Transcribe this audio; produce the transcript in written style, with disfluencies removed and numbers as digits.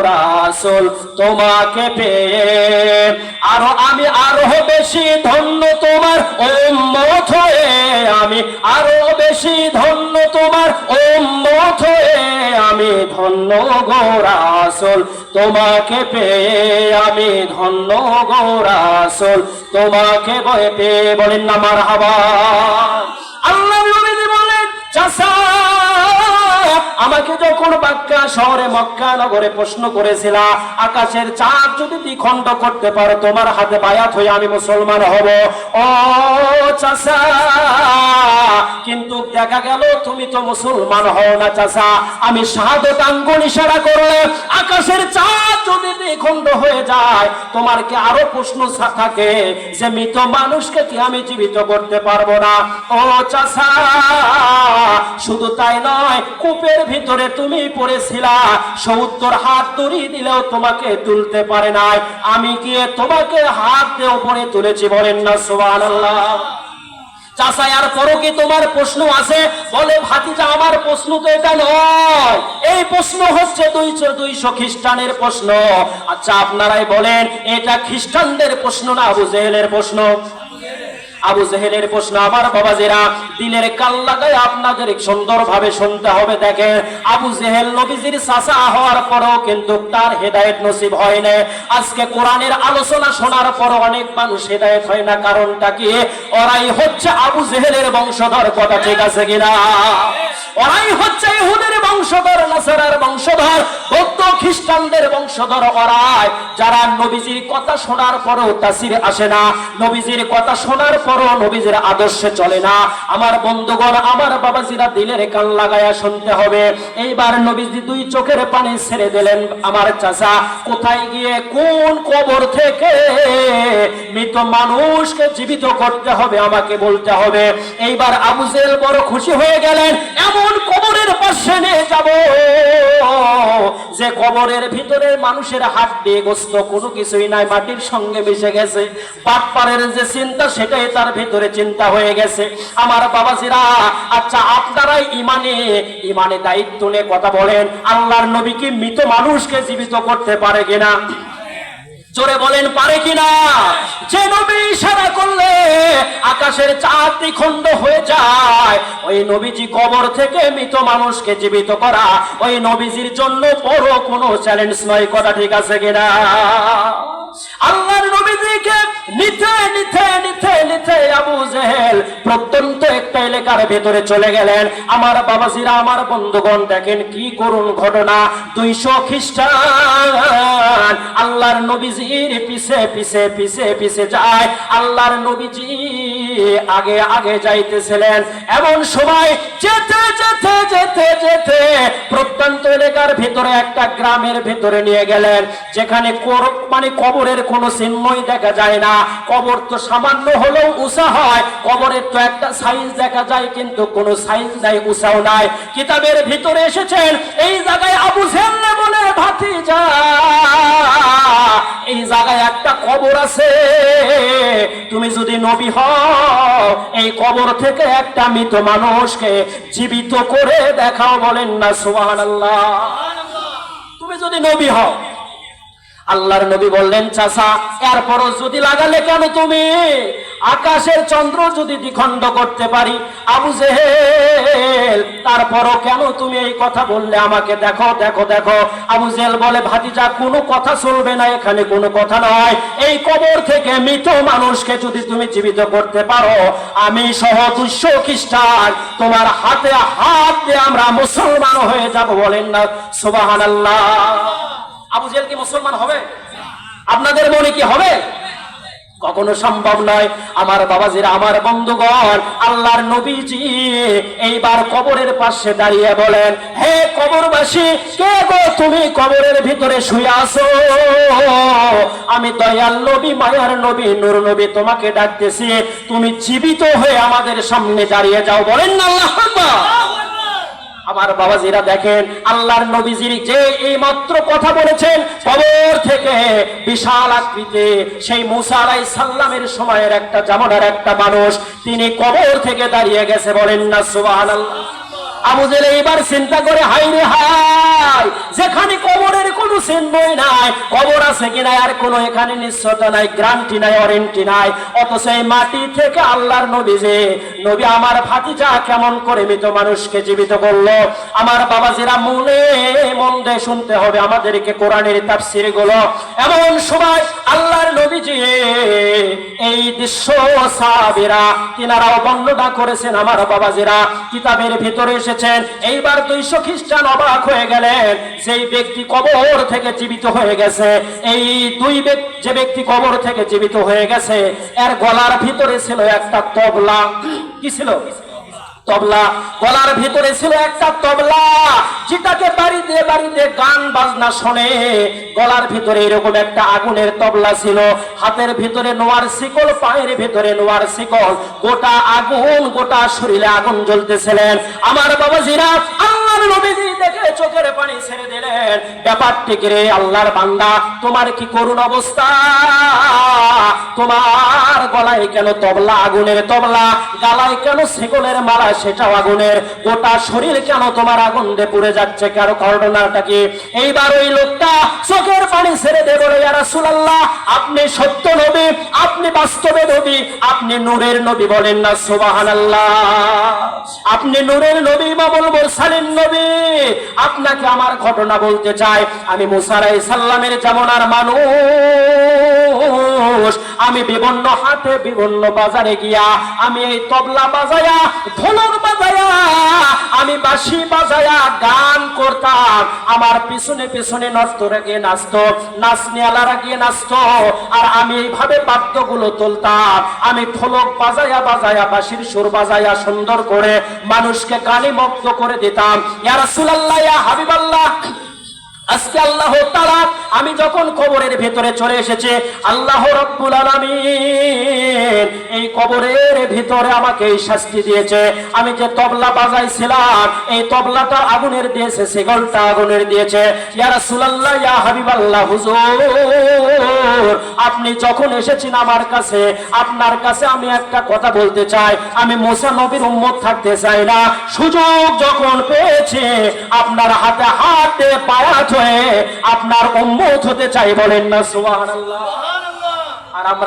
রাসূল তোমাকে পেয়ে আমি আরো বেশি ধন্য তোমার উম্মত হয়ে, আমি আরো বেশি ধন্য তোমার উম্মত হয়ে, আমি ধন্য গো রাসূল তোমাকে পেয়ে, আমি ধন্য গো রাসূল তোমাকে পেয়ে। বলেন না মারহাবা। আল্লাহ নবী বলেন, চাচা আমাকে যখন মক্কা শহরে মক্কা নগরে প্রশ্ন করেছিল আকাশের চাঁদ যদি দ্বিখণ্ড করতে পারো তোমার হাতে বায়াত হয়ে আমি মুসলমান হব। ও চাচা, কিন্তু দেখা গেল তুমি তো মুসলমান হও না চাচা। আমি শাহাদাত আঙ্গুল ইশারা করলে আকাশের চাঁদ যদি দ্বিখণ্ড হয়ে যায় তোমার কি আরো প্রশ্ন থাকে যে মৃত মানুষকে কি আমি জীবিত করতে পারবো না? ও চাচা, শুধু তাই নয়, কূপের ভিতরে তুমি পড়েছিলা, ৭০ হাত দড়ি দিলেও তোমাকে তুলতে পারে নাই, আমি গিয়ে তোমাকে হাত দিয়ে উপরে তুলেছি। বলেন না সুবহানাল্লাহ। চাচা আর পরও কি তোমার প্রশ্ন আছে? বলে ভাতিজা আমার প্রশ্ন তো এটা নয়, এই প্রশ্ন হচ্ছে 200 খ্রিস্টানের প্রশ্ন। আচ্ছা আপনারাই বলেন এটা খ্রিস্টানদের প্রশ্ন না আবু জেহেলের প্রশ্ন? আবু জেহেলের প্রশ্ন। আমার বাবাজিরা দিলের কান লাগায় আপনাদের সুন্দরভাবে শুনতে হবে। দেখেন আবু জেহেল নবীজির চাচা হওয়ার পরেও কিন্তু তার হেদায়েত নসিব হয় না। আজকে কোরআনের আলোচনা শোনার পর অনেক মানুষ হেদায়েত হয় না, কারণটা কি? ওরাই হচ্ছে আবু জেহেলের বংশধর। কথা ঠিক আছে কিনা? ওরাই হচ্ছে ইহুদের বংশধর, নাসারার বংশধর, বৌদ্ধ খ্রিস্টানদের বংশধর। ওরাই যারা নবীজির কথা শোনার পরও তাসির আসে না, নবীজির কথা শোনার পরও নবীজির আদর্শে চলে না। আমার বন্ধুগণ, আমার বাবাজিরা দিলের কান লাগায়া শুনতে হবে। এইবার নবীজি 2 চোখের পানি ছেড়ে দিলেন। আমার চাচা কোথায় গিয়ে কোন কবর থেকে মৃত মানুষকে জীবিত করতে হবে আমাকে বলতে হবে। এইবার আবু জেহেল বড় খুশি হয়ে গেলেন, এমন কবরের পাশে নিয়ে যাব যে কবরের ভিতরে মানুষের হাড্ডি গোস্ত কোনো কিছুই নাই, মাটির সঙ্গে মিশে গেছে। বাটপারের যে চিন্তা সেটাই তার ভিতরে চিন্তা হয়ে গেছে। আমার বাবাজিরা, আচ্ছা আপনারাই ইমানে দায়িত্ব নিয়ে কথা বলেন, আল্লাহর নবী কি মৃত মানুষকে জীবিত করতে পারে কিনা? জোরে বলেন পারে কিনা? যে নবী ইশারা করলে আকাশের চাঁদ দ্বিখণ্ড হয়ে যায়, ওই নবীজি কবর থেকে মৃত মানুষকে জীবিত করা ওই নবীজির জন্য বড় কোনো চ্যালেঞ্জ নয়। কথা ঠিক আছে কিনা? আল্লাহর নবীজিকে নিতে নিতে নিতে নিতে আবু জেহেল প্রত্যন্ত একটা এলাকার ভেতরে চলে গেলেন। আমার বাবাজিরা, আমার বন্ধুগণ, দেখেন কি করুন ঘটনা। 200 খ্রিস্টান আল্লাহর নবীজির পিছে পিছে পিছে পিছে যায়। আল্লাহর নবীজি আগে আগে যাইতেছিলেন। এমন সময় যেতে যেতে যেতে যেতে প্রত্যন্ত এলাকার ভিতরে একটা গ্রামের ভিতরে নিয়ে গেলেন, যেখানে কবরের কোনো চিহ্নই দেখা যায় না। কবর তো সামান্য হলেও উঁচা হয়, কবরের তো একটা সাইজ দেখা যায়, কিন্তু কোনো সাইজ নাই, উঁচাও নাই। কিতাবের ভিতরে এসেছেন এই জায়গায় আবু জেহেল বলে, ভাতিজা এই জায়গায় একটা কবর আছে, তুমি যদি নবী হও এই কবর থেকে একটা মৃত মানুষকে জীবিত করে দেখাও। বলেন না সুবহানাল্লাহ। তুমি যদি নবী হও। আল্লাহর নবী বললেন, চাচা এরপরও যদি লাগালে কেন? তুমি আকাশের চন্দ্র যদি দ্বিখণ্ড করতে পারি আবু জেহেল, তারপরও কেন তুমি এই কথা বললে আমাকে? দেখো দেখো দেখো। আবু জেহেল বলে, ভাতিজা কোনো কথা চলবে না, এখানে কোনো কথা নয়। এই কবর থেকে মৃত মানুষকে যদি তুমি জীবিত করতে পারো, আমি সহ 200 খ্রিস্টান তোমার হাতে হাত দিয়ে আমরা মুসলমান হয়ে যাব। বলেন না সুবহানাল্লাহ। আবু জেহেল কি মুসলমান হবে? আপনাদের মনে কি হবে? কখনো সম্ভব নয়। আমার বাবাজিরা, আমার বন্ধুগণ, আল্লাহর নবীজি এইবার কবরের পাশে দাঁড়িয়ে বলেন, হে কবরবাসী, কে গো তুমি কবরের ভিতরে শুয়ে আছো? আমি দয়াল নবী, মায়ার নবী, নূর নবী তোমাকে ডাকতেছি, তুমি জীবিত হয়ে আমাদের সামনে দাঁড়িয়ে যাও। বলেন না আল্লাহু আকবার। আমার বাবাজিরা দেখেন, আল্লাহর নবীজির যে এই মাত্র কথা বলেছেন, কবর থেকে বিশাল আকৃতি সেই মুসা আলাইহিস সালামের সময়ের একটা জামানার একটা মানুষ, তিনি কবর থেকে দাঁড়িয়ে গেছে। বলেন না সুবহানাল্লাহ। আবু জেহেল এবার চিন্তা করে, হায় রে হায়, যেখানে কবর চিহ্নই নাই, কবর আছে কিনা আর কোনো এখানে নিশ্চয়তা নাই, গ্যারান্টি নাই, ওয়ারেন্টি নাই। অথচ এই মাটি থেকে আল্লাহর নবী যে নবী আমার ভাতিজা কেমন করে মৃত মানুষকে জীবিত করলো। আমার বাবাজিরা মনে মন দিয়ে শুনতে হবে আমাদেরকে কোরআনের তাফসীর গুলো। এমন সময় আল্লাহর নবীজি এই দৃশ্য সাহাবীরা তিনারাও বর্ণনা করেছেন। আমার বাবাজিরা কিতাবের ভিতরে এসেছেন। এইবার 200 খ্রিস্টান অবাক হয়ে গেলেন, সেই ব্যক্তি কবর থেকে জীবিত হয়ে গেছে। এই যে ব্যক্তি কবর থেকে জীবিত হয়ে গেছে, এর গলার ভিতরে ছিল একটা তবলা। কি ছিল? তবলা। গলার ভিতরে ছিল একটা তবলা, যেটাকে বাড়িতে বাড়িতে গান বাজনা শোনে। গলার ভিতরে এরকম একটা আগুনের তবলা ছিল, হাতের ভিতরে নোয়ার শিকল, পায়ের ভিতরে নোয়ার শিকল, গোটা আগুন, গোটা শরীরে আগুন জ্বলতেছিলেন। আমার বাবাজিরা আল্লাহর নবীজি দেখে চোখের পানি ছেড়ে দিলেন। ব্যাপারটি রে আল্লাহর বান্দা, তোমার কি করুণ অবস্থা, তোমার গলায় কেন তবলা, আগুনের তবলা, গলায় কেন শিকলের মালা, সেটাও আগুনের, গোটা শরীর কেন তোমার আগুন দিয়ে পুড়ে যাচ্ছে, কারো ঘটনাটা কি? এইবার ওই লোকটা চোখের পানি ছেড়ে দিয়ে বলে, ইয়া রাসূলুল্লাহ, আপনি সত্য নবী, আপনি বাস্তবে নবী, আপনি নূরের নবী, বলেন না সুবহানাল্লাহ। আপনি নূরের নবী, ইমামুল মুরসালিন নবী। আপনাকে আমার ঘটনা বলতে চাই। আমি মুসা আলাইহিস সালামের জামানার মানুষ। আমি বিভিন্ন হাটে, বিভিন্ন বাজারে গিয়া আমি এই তবলা বাজায়া, ঢোলক বাজায়া, আমি বাঁশি বাজায়া গান করতাম। আমার পিছনে পিছনে নর্তকরা গিয়ে নাচতো, নাচনিয়ালারা গিয়ে নাচতো, আর আমি এইভাবে বাদ্যগুলো তুলতাম। আমি ঢোলক বাজায়া বাজায়া, বাঁশির সুর বাজায়া সুন্দর করে মানুষকে গানে মুগ্ধ করে দিতাম। ইয়া রাসূলুল্লাহ, ইয়া হাবিবাল্লাহ, আজকে আল্লাহ তাআলা আমি যখন কবরের ভেতরে চলে এসেছে, আল্লাহ রাব্বুল আলামিন এই কবরের ভিতরে আমাকে এই শাস্তি দিয়েছে। আমি যে তবলা বাজাইছিলাম, এই তবলাটা আগুনের দিয়েছে, শিকলটা আগুনের দিয়েছে। ইয়া রাসূলুল্লাহ, ইয়া হাবিবাল্লাহ, হুজুর আপনি যখন এসেছেন আমার কাছে, আপনার কাছে আমি একটা কথা বলতে চাই। আমি মুসা নবীর উম্মত থাকতে চাই না। সুযোগ যখন পেয়েছে, আপনার হাতে হাতে পায়া হয়ে আপনার উম্মত হতে চাই, বলেন না সুবহানাল্লাহ। আর আমরা